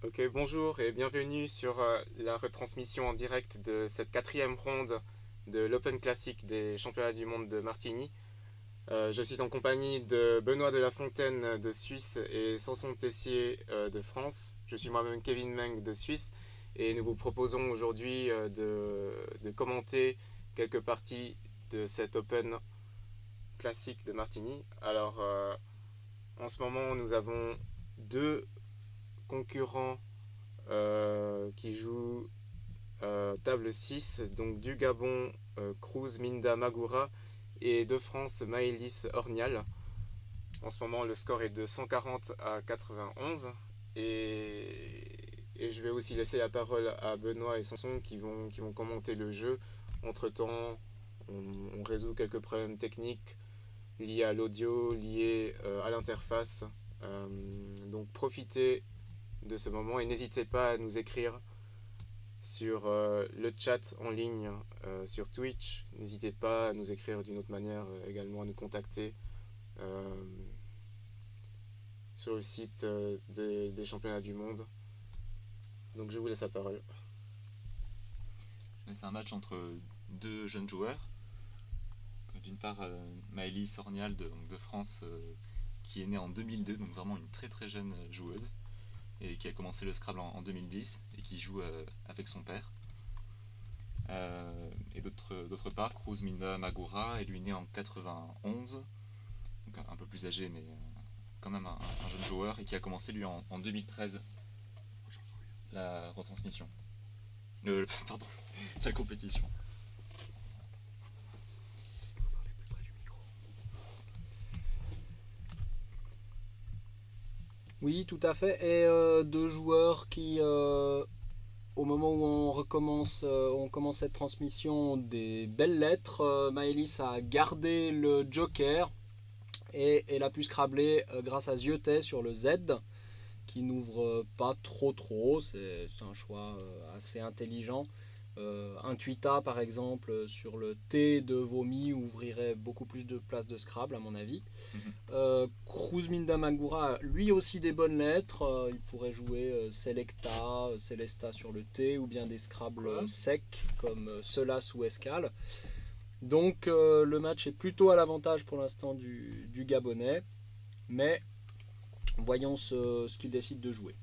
Ok, bonjour et bienvenue sur la retransmission en direct de cette quatrième ronde de l'Open Classic des championnats du monde de Martigny. Je suis en compagnie de Benoît de la Fontaine de Suisse et Samson Tessier de France. Je suis moi-même Kevin Meng de Suisse et nous vous proposons aujourd'hui de commenter quelques parties de cet Open Classic de Martigny. Alors, en ce moment, nous avons deux concurrents qui jouent table 6, donc du Gabon, Cruz Minda Magura et de France Maëlys Ornial. En ce moment, le score est de 140 à 91 et je vais aussi laisser la parole à Benoît et Sanson qui vont commenter le jeu. Entre-temps, on résout quelques problèmes techniques liés à l'audio, liés à l'interface. Donc profitez de ce moment et n'hésitez pas à nous écrire sur le chat en ligne sur Twitch. N'hésitez pas à nous écrire d'une autre manière, également à nous contacter euh, sur le site des championnats du monde. Donc je vous laisse la parole. C'est un match entre deux jeunes joueurs. D'une part, Maëlys Ornial de France, qui est née en 2002, donc vraiment une très très jeune joueuse, et qui a commencé le Scrabble en 2010 et qui joue avec son père. Et d'autre part, Cruz Minda Magura est lui né en 91, donc un peu plus âgé, mais quand même un jeune joueur, et qui a commencé lui en 2013 la retransmission. Pardon, la compétition. Oui, tout à fait. Et deux joueurs qui, au moment où on commence cette transmission, ont des belles lettres. Maëlys a gardé le joker et elle a pu scrabler grâce à Ziotet sur le Z, qui n'ouvre pas trop. C'est un choix assez intelligent. Un Tuita par exemple sur le T de vomi ouvrirait beaucoup plus de place de Scrabble à mon avis. Cruz Mindamagura, lui aussi des bonnes lettres. Il pourrait jouer Selecta, Celesta sur le T ou bien des Scrabbles secs comme Selas ou Escale. Donc le match est plutôt à l'avantage pour l'instant du Gabonais. Mais voyons ce qu'il décide de jouer.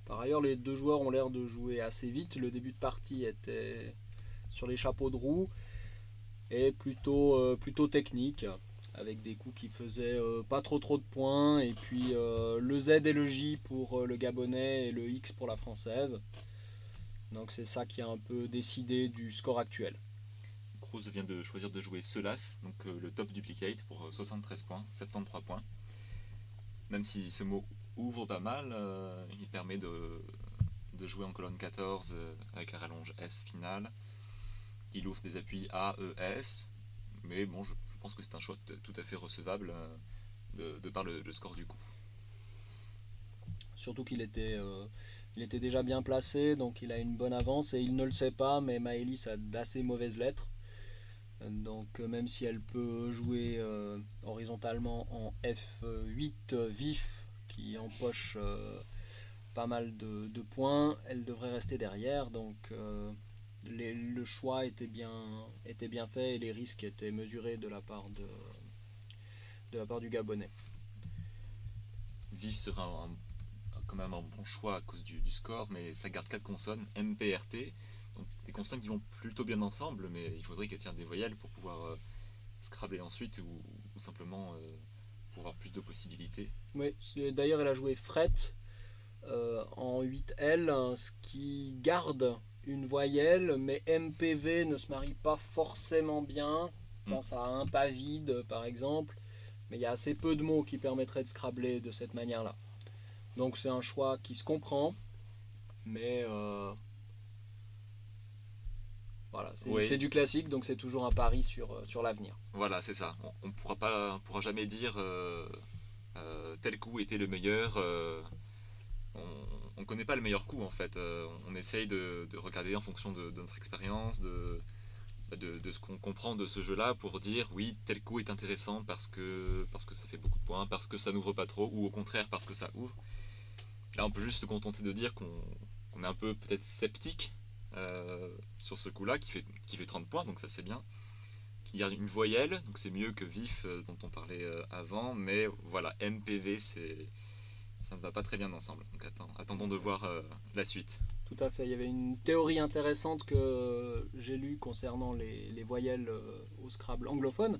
Par ailleurs, les deux joueurs ont l'air de jouer assez vite. Le début de partie était sur les chapeaux de roue et plutôt technique, avec des coups qui faisaient pas trop de points, et puis le Z et le J pour le Gabonais et le X pour la Française. Donc c'est ça qui a un peu décidé du score actuel. Cruz vient de choisir de jouer Selas, donc le top duplicate pour 73 points, 73 points. Même si ce mot ouvre pas mal, il permet de jouer en colonne 14 avec la rallonge S finale. Il ouvre des appuis A, E, S, mais bon, je pense que c'est un choix tout à fait recevable de par le score du coup. Surtout il était déjà bien placé, donc il a une bonne avance et il ne le sait pas, mais Maëlys a d'assez mauvaises lettres. Donc même si elle peut jouer horizontalement en F8 vif qui empoche pas mal de points, elle devrait rester derrière. Donc le choix était bien fait et les risques étaient mesurés de la part du Gabonais. Vif sera quand même un bon choix à cause du score, mais ça garde 4 consonnes, M, P, R, T. Donc des consonnes qui vont plutôt bien ensemble, mais il faudrait qu'elles tiennent des voyelles pour pouvoir scrabler ensuite ou simplement pour avoir plus de possibilités. Oui, d'ailleurs elle a joué fret en 8L, ce qui garde une voyelle, mais MPV ne se marie pas forcément bien. Je pense à un pas vide par exemple, mais il y a assez peu de mots qui permettraient de scrabler de cette manière-là. Donc c'est un choix qui se comprend, mais voilà, Oui, c'est du classique, donc c'est toujours un pari sur l'avenir. voilà, c'est ça. On pourra jamais dire tel coup était le meilleur. On ne connaît pas le meilleur coup en fait. On essaye de regarder en fonction de notre expérience, de ce qu'on comprend de ce jeu-là pour dire oui, tel coup est intéressant parce que ça fait beaucoup de points, parce que ça n'ouvre pas trop, ou au contraire parce que ça ouvre. Là, on peut juste se contenter de dire qu'on est un peu peut-être sceptique sur ce coup-là, qui fait 30 points, donc ça c'est bien. Qui garde une voyelle, donc c'est mieux que vif dont on parlait avant, mais voilà, MPV, ça ne va pas très bien ensemble. Donc attendons de voir la suite. Tout à fait. Il y avait une théorie intéressante que j'ai lue concernant les voyelles au Scrabble anglophone,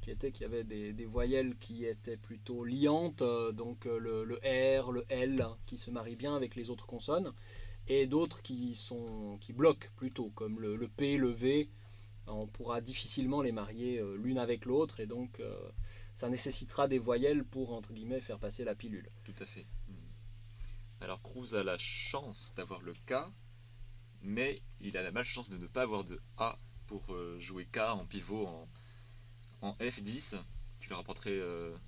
qui était qu'il y avait des voyelles qui étaient plutôt liantes, donc le R, le L, qui se marient bien avec les autres consonnes, et d'autres qui bloquent plutôt, comme le P, le V. On pourra difficilement les marier l'une avec l'autre, et donc ça nécessitera des voyelles pour, entre guillemets, faire passer la pilule. Tout à fait. Alors Cruz a la chance d'avoir le K, mais il a la malchance de ne pas avoir de A pour jouer K en pivot en F10, qui lui rapporterait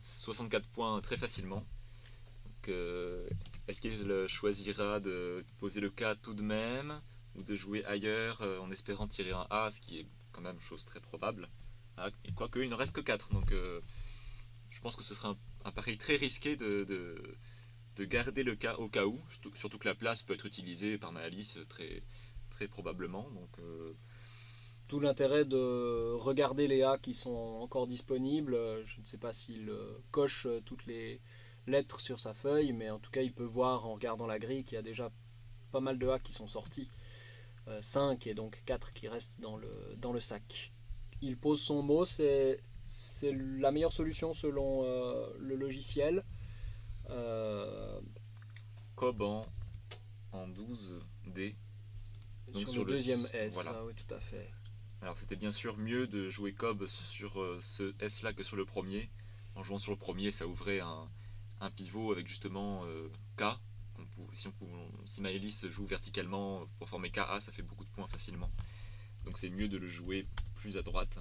64 points très facilement. Donc, est-ce qu'il choisira de poser le K tout de même, ou de jouer ailleurs en espérant tirer un A, ce qui est quand même chose très probable. Quoique il ne reste que 4, donc je pense que ce serait un pari très risqué de garder le K au cas où, surtout que la place peut être utilisée par Maëlys très, très probablement. Donc, Tout l'intérêt de regarder les A qui sont encore disponibles. Je ne sais pas s'il coche toutes les lettres sur sa feuille, mais en tout cas il peut voir en regardant la grille qu'il y a déjà pas mal de A qui sont sortis. 5 et donc 4 qui restent dans le sac. Il pose son mot, c'est la meilleure solution selon le logiciel. Cobb en 12D. Donc sur le deuxième S, voilà. oui tout à fait. Alors c'était bien sûr mieux de jouer Cobb sur ce S-là que sur le premier. En jouant sur le premier, ça ouvrait un pivot avec justement K. Si Maëlys joue verticalement pour former KA, ça fait beaucoup de points facilement. Donc c'est mieux de le jouer plus à droite.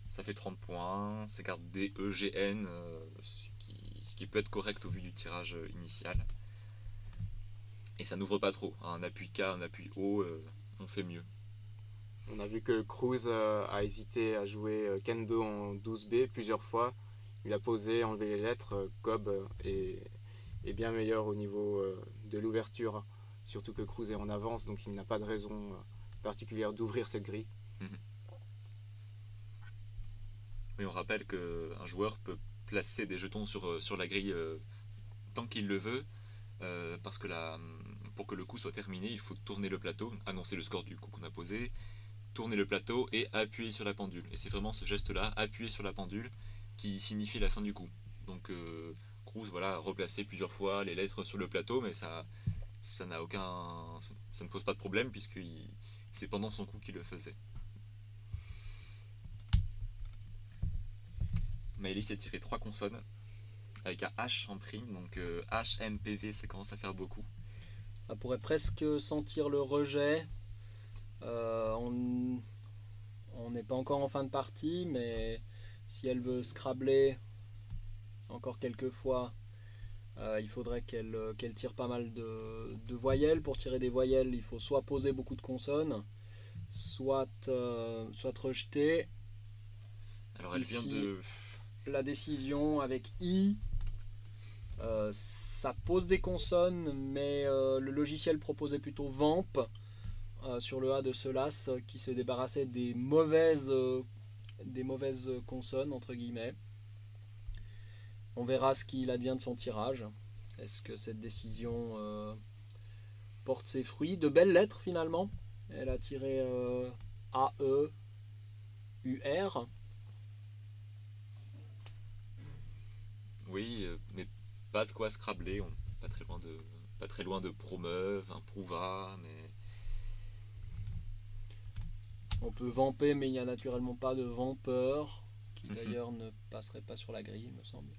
Ça fait 30 points, ça garde D, E, G, N, ce qui peut être correct au vu du tirage initial. Et ça n'ouvre pas trop. Un appui K, un appui O, on fait mieux. On a vu que Cruz a hésité à jouer Kendo en 12B plusieurs fois. Il a posé, enlevé les lettres. Cobb est bien meilleur au niveau de l'ouverture, surtout que Cruz est en avance, donc il n'a pas de raison particulière d'ouvrir cette grille. Mais on rappelle qu'un joueur peut placer des jetons sur la grille tant qu'il le veut, parce que pour que le coup soit terminé, il faut tourner le plateau, annoncer le score du coup qu'on a posé, tourner le plateau et appuyer sur la pendule. Et c'est vraiment ce geste-là, appuyer sur la pendule, qui signifie la fin du coup. Donc Cruz a replacé plusieurs fois les lettres sur le plateau, mais ça ne pose pas de problème puisque c'est pendant son coup qu'il le faisait. Maëlys a tiré 3 consonnes avec un H en prime, donc H, M, P, V, ça commence à faire beaucoup. Ça pourrait presque sentir le rejet. On n'est pas encore en fin de partie, mais si elle veut scrabbler encore quelques fois, il faudrait qu'elle tire pas mal de voyelles. Pour tirer des voyelles, il faut soit poser beaucoup de consonnes, soit rejeter. Alors elle Ici, vient de... La décision avec I, ça pose des consonnes, mais le logiciel proposait plutôt Vamp sur le A de Solas, qui se débarrassait des mauvaises consonnes entre guillemets. On verra ce qu'il advient de son tirage. Est-ce que cette décision porte ses fruits? De belles lettres finalement. Elle a tiré A, E, U, R. Oui, mais pas de quoi scrabbler, pas très loin de Promeuve, un Prouva, mais... On peut vamper, mais il n'y a naturellement pas de vampeur, qui d'ailleurs ne passerait pas sur la grille, il me semble.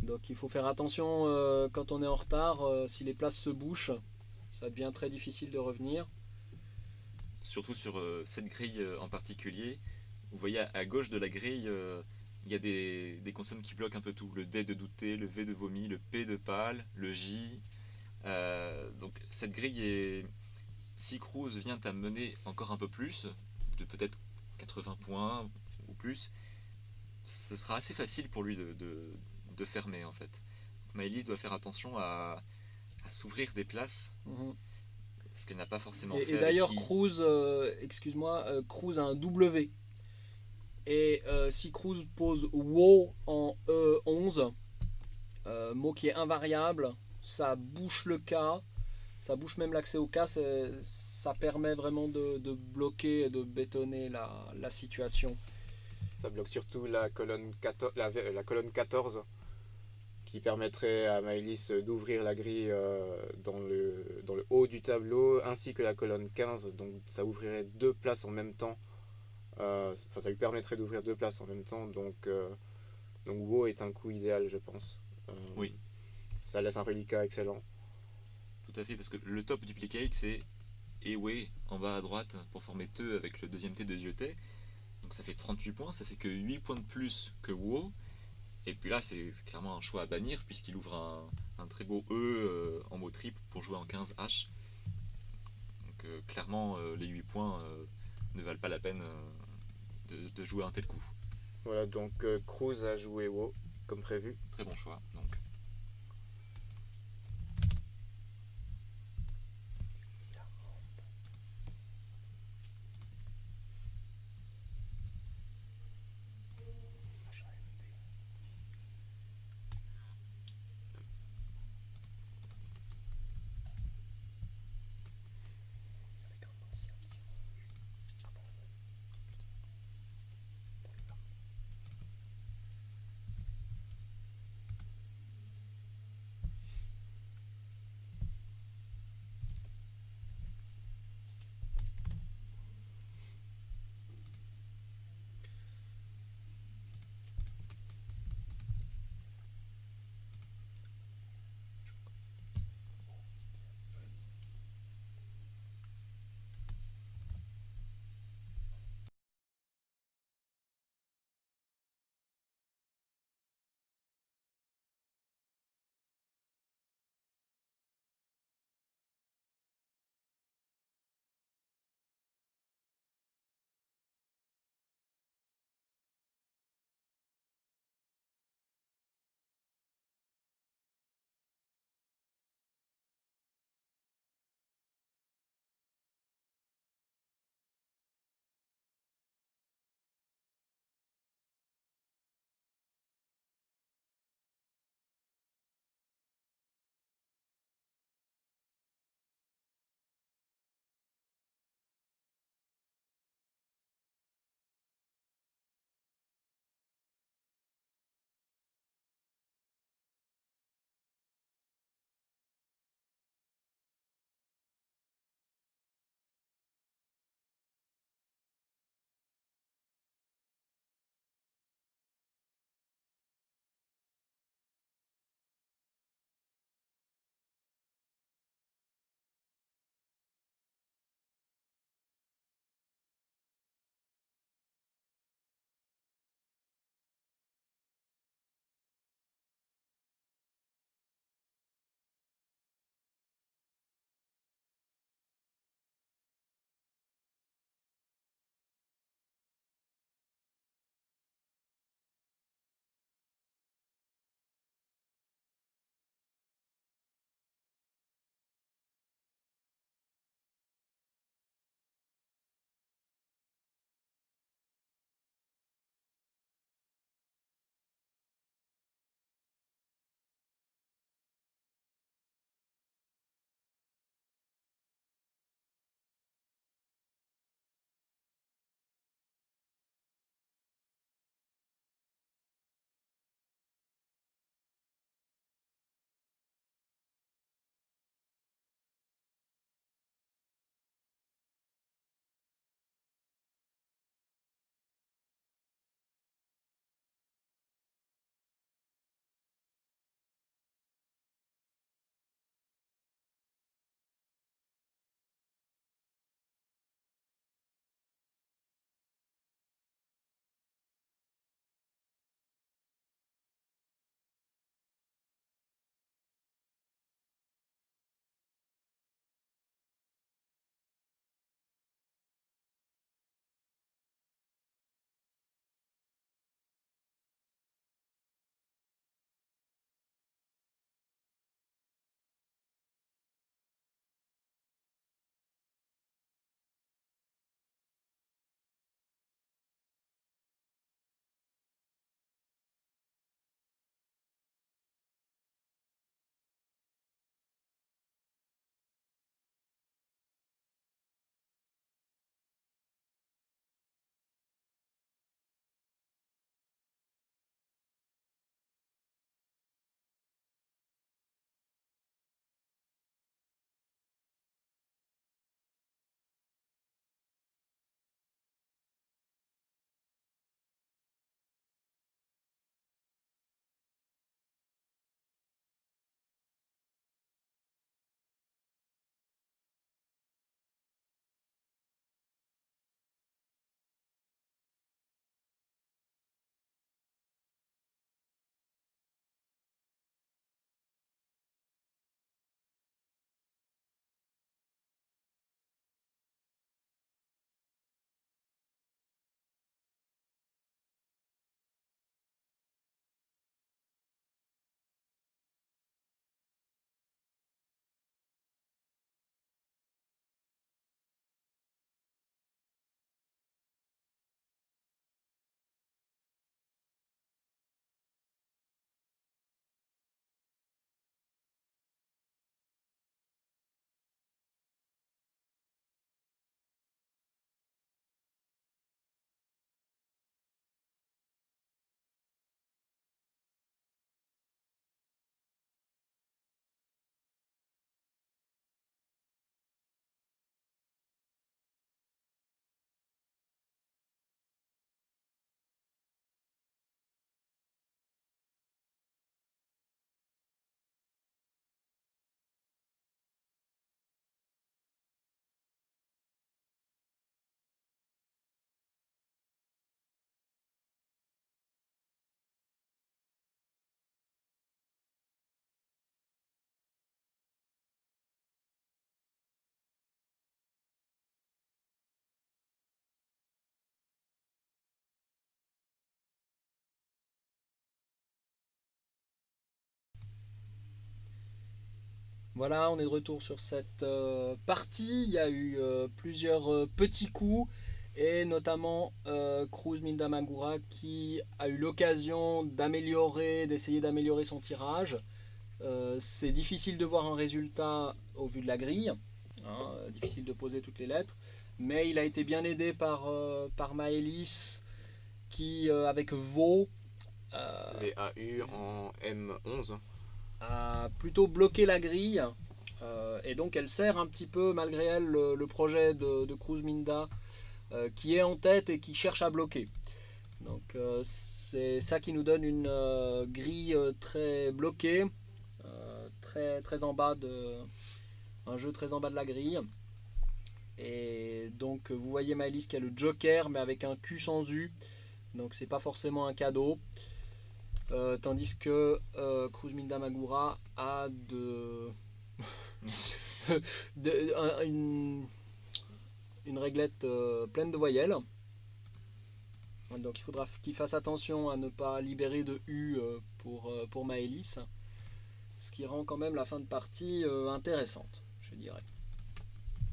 Donc il faut faire attention quand on est en retard, si les places se bouchent, ça devient très difficile de revenir. Surtout sur cette grille en particulier, vous voyez à gauche de la grille, il y a des consonnes qui bloquent un peu tout. Le D de douter, le V de vomi, le P de pâle, le J. Donc cette grille est... Si Cruz vient à mener encore un peu plus, de peut-être 80 points ou plus, ce sera assez facile pour lui de fermer en fait. Maëlys doit faire attention à s'ouvrir des places, ce qu'elle n'a pas forcément fait. Et d'ailleurs, Cruz, Cruz a un W. Et si Cruz pose WO en E11, mot qui est invariable, ça bouche le K, ça bouche même l'accès au K, ça permet vraiment de bloquer et de bétonner la situation. Ça bloque surtout la colonne 14, la colonne 14 qui permettrait à Maëlys d'ouvrir la grille dans le haut du tableau, ainsi que la colonne 15, donc ça ouvrirait deux places en même temps. Ça lui permettrait d'ouvrir deux places en même temps, donc WO est un coup idéal, je pense. Oui. Ça laisse un reliquat excellent. Tout à fait, parce que le top duplicate, c'est Ewe en bas à droite pour former Te avec le deuxième T de Jioté. Donc ça fait 38 points, ça fait que 8 points de plus que WO. Et puis là, c'est clairement un choix à bannir, puisqu'il ouvre un très beau E en mot triple pour jouer en 15H. Donc clairement, les 8 points ne valent pas la peine de jouer un tel coup. Voilà, donc Cruz a joué WO, comme prévu. Très bon choix, donc. Voilà, on est de retour sur cette partie. Il y a eu plusieurs petits coups, et notamment Cruz Mindamagura qui a eu l'occasion d'essayer d'améliorer son tirage. C'est difficile de voir un résultat au vu de la grille, hein, difficile de poser toutes les lettres, mais il a été bien aidé par Maëlys qui, avec Vaux, VAU en M11. a plutôt bloqué la grille. Et donc elle sert un petit peu malgré elle le projet de Cruz Minda qui est en tête et qui cherche à bloquer. Donc c'est ça qui nous donne une grille très bloquée, très en bas un jeu très en bas de la grille. Et donc vous voyez Maëlys qui a le Joker mais avec un Q sans U, donc c'est pas forcément un cadeau. Tandis que Cruz Mindamagura a une réglette pleine de voyelles. Donc il faudra qu'il fasse attention à ne pas libérer de U pour Maëlys. Ce qui rend quand même la fin de partie intéressante, je dirais.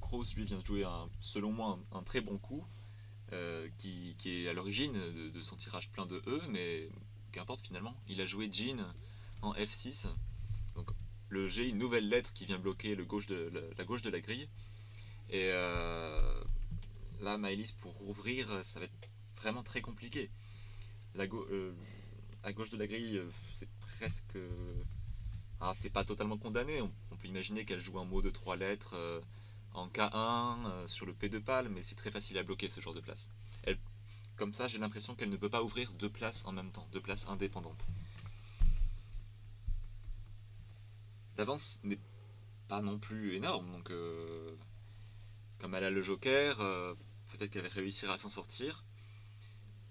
Kroos lui vient de jouer selon moi un très bon coup qui est à l'origine de son tirage plein de E, mais qu'importe finalement. Il a joué Jean en F6. Donc le G, une nouvelle lettre qui vient bloquer la gauche de la grille. Et là, Maëlys, pour rouvrir, ça va être vraiment très compliqué. À gauche de la grille, c'est presque... c'est pas totalement condamné. On peut imaginer qu'elle joue un mot de 3 lettres en K1 sur le P de Pal, mais c'est très facile à bloquer ce genre de place. Comme ça, j'ai l'impression qu'elle ne peut pas ouvrir 2 places en même temps, 2 places indépendantes. L'avance n'est pas non plus énorme, donc comme elle a le Joker, peut-être qu'elle réussira à s'en sortir,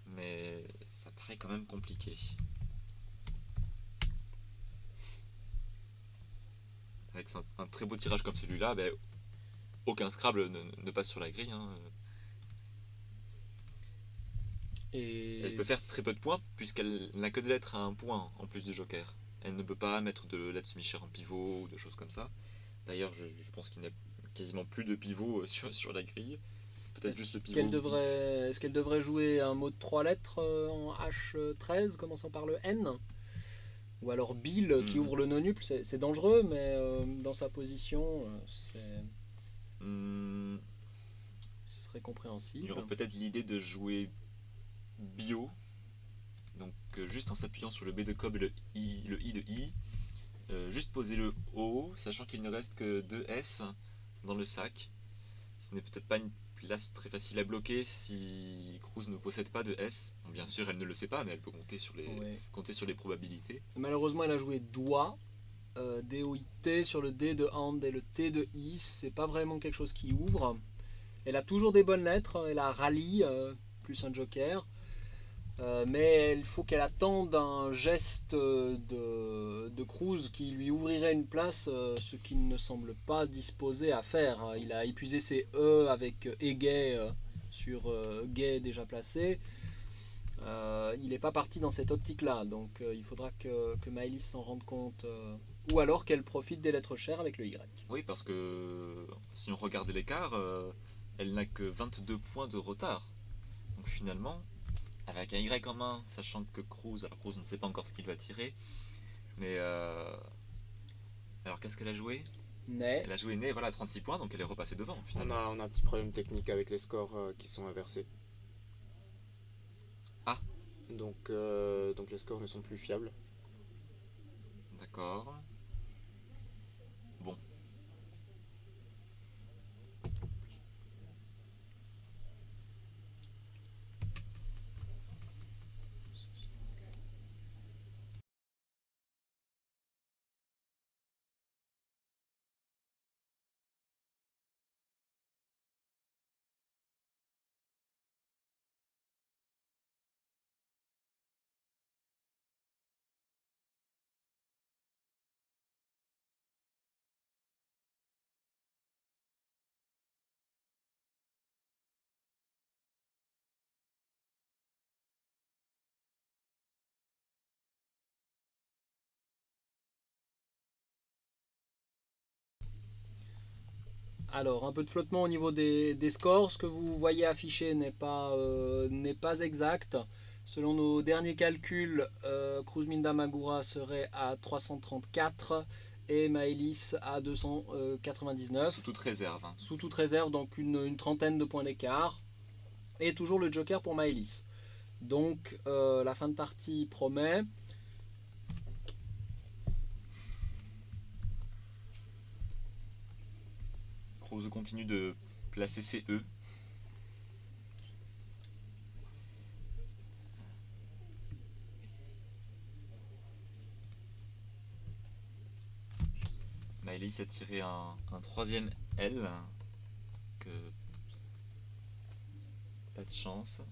mais ça paraît quand même compliqué. Avec un très beau tirage comme celui-là, aucun Scrabble ne passe sur la grille. Et Elle peut faire très peu de points puisqu'elle n'a que des lettres à 1 point en plus du Joker. Elle ne peut pas mettre de lettres semi-chères en pivot ou de choses comme ça. D'ailleurs, je pense qu'il n'y a quasiment plus de pivot sur la grille. Peut-être juste le pivot. Est-ce qu'elle devrait jouer un mot de 3 lettres en H13 commençant par le N? Ou alors Bill qui ouvre le non-nuple, c'est dangereux, mais dans sa position, ce serait compréhensible. Il y aurait peut-être l'idée de jouer bio, donc juste en s'appuyant sur le B de Cobb et le I de I, juste poser le O, sachant qu'il ne reste que 2 S dans le sac. Ce n'est peut-être pas une place très facile à bloquer si Cruz ne possède pas de S. Bon, bien sûr, elle ne le sait pas, mais elle peut compter sur les probabilités. Malheureusement, elle a joué doigt, D-O-I-T sur le D de hand et le T de I. C'est pas vraiment quelque chose qui ouvre. Elle a toujours des bonnes lettres. Elle a rallye plus un joker. Mais il faut qu'elle attende un geste de Cruz qui lui ouvrirait une place, ce qu'il ne semble pas disposé à faire. Il a épuisé ses E avec Égay sur Gay déjà placé. Il n'est pas parti dans cette optique-là, donc il faudra que Maëlys s'en rende compte, ou alors qu'elle profite des lettres chères avec le Y. Oui, parce que si on regarde l'écart, elle n'a que 22 points de retard. Donc finalement, avec un Y en main, sachant que Cruz, on ne sait pas encore ce qu'il va tirer, mais alors qu'est-ce qu'elle a joué? Né. Elle a joué Né, voilà, 36 points, donc elle est repassée devant finalement. On a un petit problème technique avec les scores qui sont inversés. Ah. Donc les scores ne sont plus fiables. D'accord. Bon. Alors, un peu de flottement au niveau des scores. Ce que vous voyez affiché n'est pas exact. Selon nos derniers calculs, Cruz Minda Magura serait à 334 et Maëlys à 299. Sous toute réserve. Hein. Sous toute réserve, donc une trentaine de points d'écart. Et toujours le joker pour Maëlys. Donc, la fin de partie promet. Cruz continue de placer ses E. Maëlys a tiré un troisième L. Que... Pas de chance.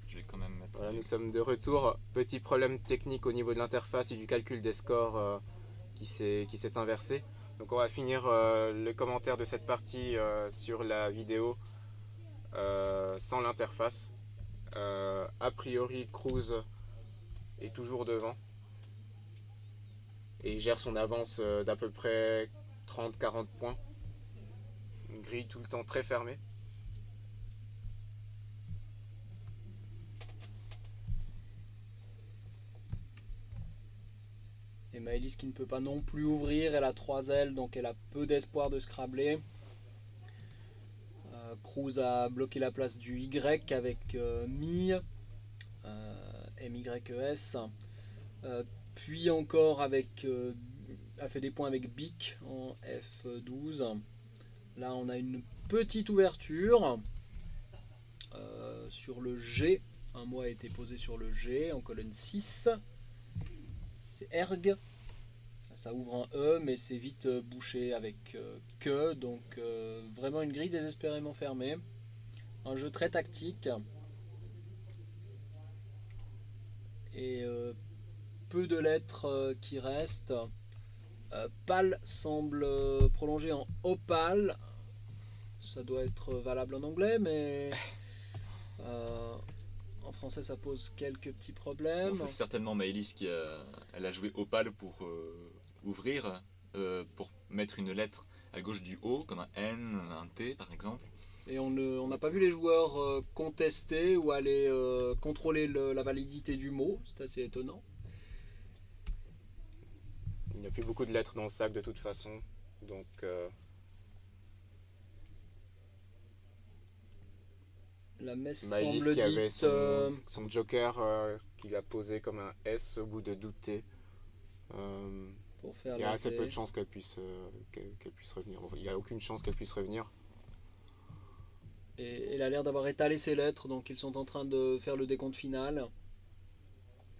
Je vais quand même mettre... Voilà, nous sommes de retour. Petit problème technique au niveau de l'interface et du calcul des scores qui s'est inversé. Donc on va finir le commentaire de cette partie sur la vidéo sans l'interface. A priori, Cruz est toujours devant et il gère son avance d'à peu près 30-40 points. Une grille tout le temps très fermée. Et Maëlys qui ne peut pas non plus ouvrir, elle a 3 ailes, donc elle a peu d'espoir de scrabler. Cruz a bloqué la place du Y avec Mi, MYES. Puis encore avec, a fait des points avec Bic en F12. Là on a une petite ouverture. sur le G. Un mot a été posé sur le G en colonne 6. C'est erg. Ça ouvre un E, mais c'est vite bouché avec que. Donc vraiment une grille désespérément fermée. Un jeu très tactique. Et peu de lettres qui restent. Pal semble prolonger en opale. Ça doit être valable en anglais, mais en français ça pose quelques petits problèmes. Bon, c'est certainement Maëlys elle a joué opale pour ouvrir, pour mettre une lettre à gauche du O, comme un N, un T par exemple. Et on n'a pas vu les joueurs contester ou aller contrôler la validité du mot. C'est assez étonnant. Il n'y a plus beaucoup de lettres dans le sac de toute façon. Donc La messe Maëlys semble qui avait dite. son joker qu'il a posé comme un S au bout de douter. Pour faire Il y a assez lancer. peu de chances qu'elle puisse revenir. Bon, il n'y a aucune chance qu'elle puisse revenir. Et elle a l'air d'avoir étalé ses lettres, donc ils sont en train de faire le décompte final.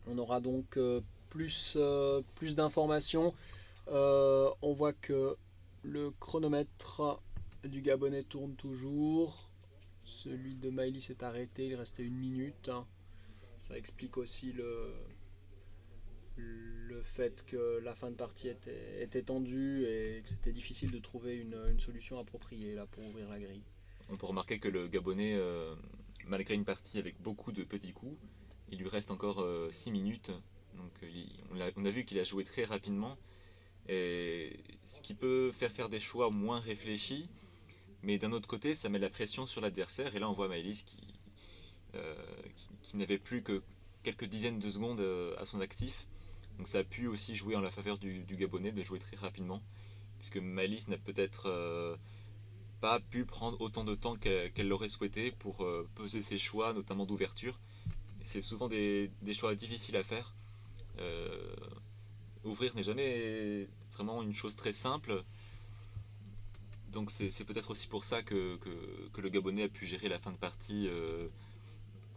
On aura donc plus d'informations. On voit que le chronomètre du Gabonais tourne toujours. Celui de Maëlys est arrêté, il restait 1 minute. Ça explique aussi le fait que la fin de partie était tendue et que c'était difficile de trouver une solution appropriée là, pour ouvrir la grille. On peut remarquer que le Gabonais, malgré une partie avec beaucoup de petits coups, il lui reste encore 6 minutes. Donc on a vu qu'il a joué très rapidement. Et ce qui peut faire des choix moins réfléchis. Mais d'un autre côté, ça met la pression sur l'adversaire. Et là, on voit Maëlys qui n'avait plus que quelques dizaines de secondes à son actif. Donc ça a pu aussi jouer en la faveur du Gabonais de jouer très rapidement. Puisque Maëlys n'a peut-être pas pu prendre autant de temps qu'elle l'aurait souhaité pour peser ses choix, notamment d'ouverture. C'est souvent des choix difficiles à faire. Ouvrir n'est jamais vraiment une chose très simple. Donc c'est peut-être aussi pour ça que le Gabonais a pu gérer la fin de partie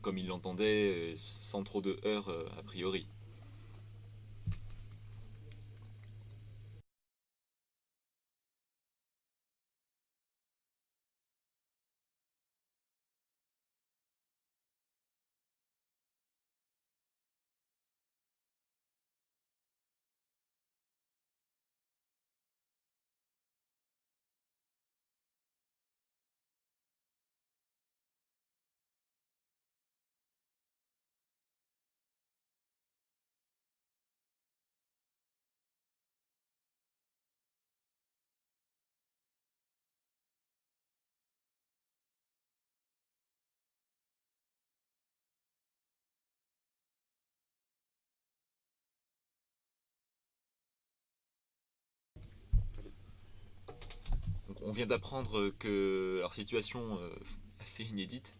comme il l'entendait, sans trop de heurts a priori. Donc on vient d'apprendre que, alors situation assez inédite,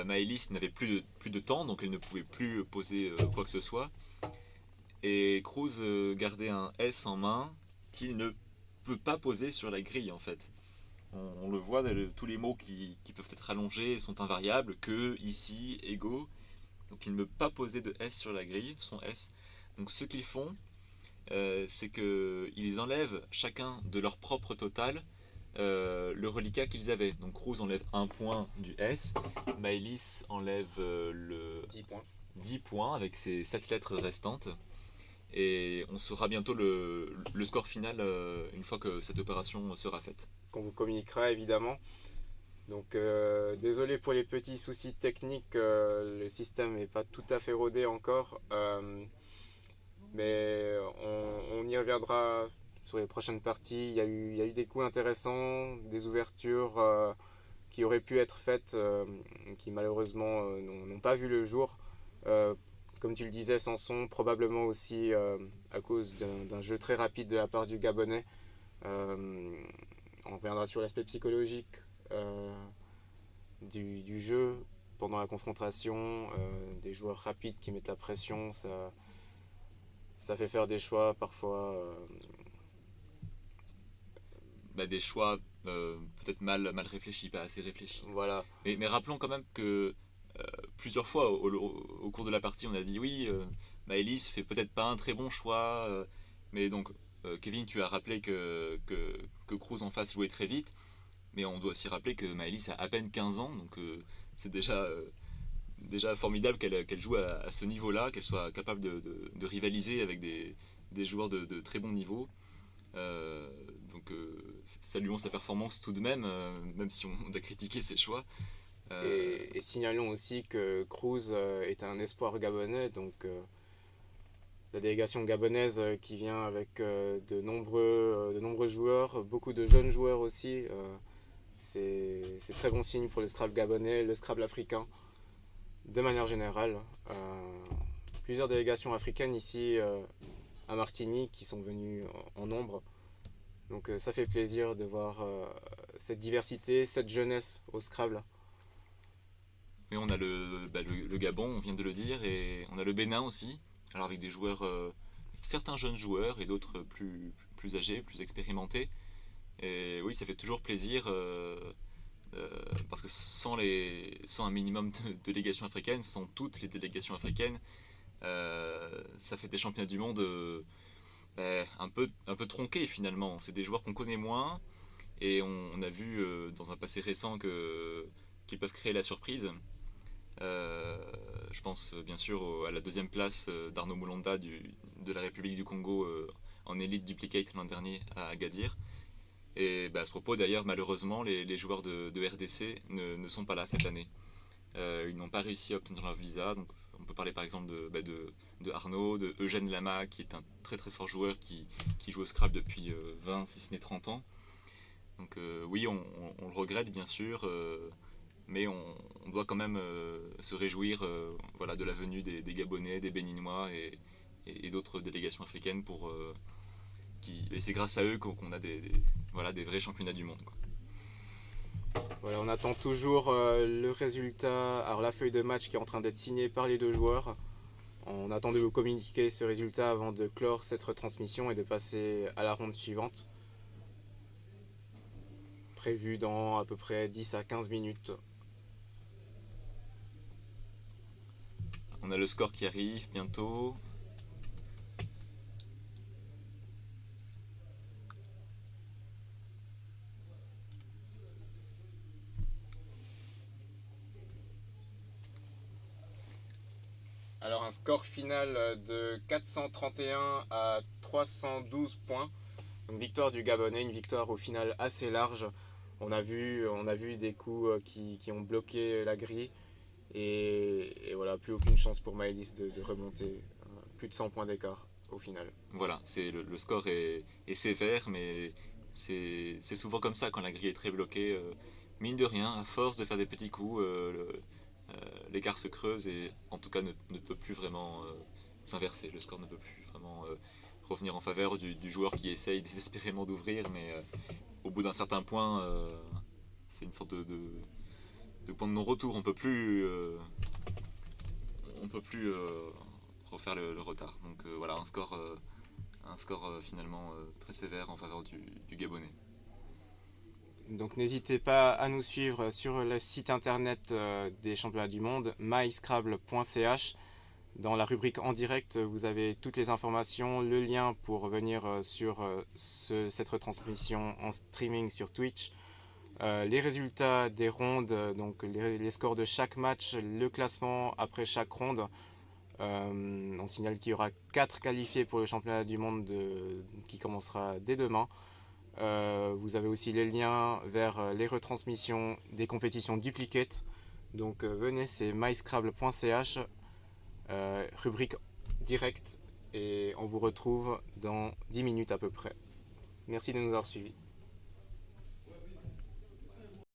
Maëlys n'avait plus de temps, donc elle ne pouvait plus poser quoi que ce soit. Et Cruz gardait un S en main qu'il ne peut pas poser sur la grille en fait. On le voit, tous les mots qui peuvent être allongés sont invariables, que, ici, égaux. Donc il ne peut pas poser de S sur la grille, son S. Donc ce qu'ils font, c'est qu'ils enlèvent chacun de leur propre total le reliquat qu'ils avaient. Donc Cruz enlève 1 point du S, Maëlys enlève 10 points. 10 points avec ses 7 lettres restantes. Et on saura bientôt le score final une fois que cette opération sera faite. Qu'on vous communiquera évidemment. Donc désolé pour les petits soucis techniques, le système n'est pas tout à fait rodé encore. Mais on y reviendra sur les prochaines parties. Il y a eu des coups intéressants, des ouvertures qui auraient pu être faites, qui malheureusement n'ont pas vu le jour. Comme tu le disais, Sanson, probablement aussi à cause d'un jeu très rapide de la part du Gabonais. On reviendra sur l'aspect psychologique du jeu pendant la confrontation, des joueurs rapides qui mettent la pression, ça fait faire des choix parfois Des choix peut-être mal réfléchi, pas assez réfléchi. Voilà. Mais rappelons quand même que plusieurs fois au cours de la partie, on a dit oui, Maëlys fait peut-être pas un très bon choix, mais donc Kevin, tu as rappelé que Cruz en face jouait très vite, mais on doit aussi rappeler que Maëlys a à peine 15 ans, donc c'est déjà formidable qu'elle joue à ce niveau-là, qu'elle soit capable de rivaliser avec des joueurs de très bon niveau. Euh, donc saluons sa performance tout de même, même si on a critiqué ses choix. Et signalons aussi que Cruz est un espoir gabonais, donc la délégation gabonaise qui vient avec de nombreux joueurs, beaucoup de jeunes joueurs aussi. C'est très bon signe pour le Scrabble gabonais, le Scrabble africain, de manière générale. Plusieurs délégations africaines ici à Martigny qui sont venues en nombre. Donc ça fait plaisir de voir cette diversité, cette jeunesse au Scrabble. Mais on a le Gabon, on vient de le dire, et on a le Bénin aussi. Alors avec des joueurs, certains jeunes joueurs et d'autres plus âgés, plus expérimentés. Et oui, ça fait toujours plaisir parce que sans un minimum de délégations africaines, sans toutes les délégations africaines, ça fait des championnats du monde un peu tronqués finalement. C'est des joueurs qu'on connaît moins et on a vu dans un passé récent qu'ils peuvent créer la surprise. Je pense bien sûr à la deuxième place d'Arnaud Moulonda de la République du Congo en Elite Duplicate l'an dernier à Agadir. Et à ce propos d'ailleurs, malheureusement, les joueurs de RDC ne sont pas là cette année. Ils n'ont pas réussi à obtenir leur visa. Donc on peut parler par exemple de Arnaud, de Eugène Lama, qui est un très très fort joueur qui joue au Scrabble depuis 20, si ce n'est 30 ans. Donc oui, on le regrette bien sûr. Mais on doit quand même se réjouir voilà, de la venue des Gabonais, des Béninois et d'autres délégations africaines et c'est grâce à eux qu'on a voilà, des vrais championnats du monde, quoi. Voilà, on attend toujours le résultat, alors la feuille de match qui est en train d'être signée par les deux joueurs. On attend de vous communiquer ce résultat avant de clore cette retransmission et de passer à la ronde suivante, prévue dans à peu près 10 à 15 minutes. On a le score qui arrive bientôt. Alors un score final de 431 à 312 points. Une victoire du Gabonais, une victoire au final assez large. On a vu des coups qui ont bloqué la grille. Et voilà, plus aucune chance pour Maëlys de remonter. Plus de 100 points d'écart au final. Voilà, le score est sévère, mais c'est souvent comme ça quand la grille est très bloquée. Mine de rien, à force de faire des petits coups, l'écart se creuse et en tout cas ne peut plus vraiment s'inverser. Le score ne peut plus vraiment revenir en faveur du joueur qui essaye désespérément d'ouvrir, mais au bout d'un certain point, c'est une sorte de point de non-retour. On peut plus refaire le retard. Donc voilà, un score finalement très sévère en faveur du Gabonais. Donc n'hésitez pas à nous suivre sur le site internet des championnats du monde, myscrabble.ch. Dans la rubrique en direct, vous avez toutes les informations, le lien pour venir sur cette retransmission en streaming sur Twitch, les résultats des rondes, donc les scores de chaque match, le classement après chaque ronde. On signale qu'il y aura 4 qualifiés pour le championnat du monde qui commencera dès demain. Vous avez aussi les liens vers les retransmissions des compétitions duplicate. Donc venez, c'est myscrabble.ch, rubrique direct, et on vous retrouve dans 10 minutes à peu près. Merci de nous avoir suivis.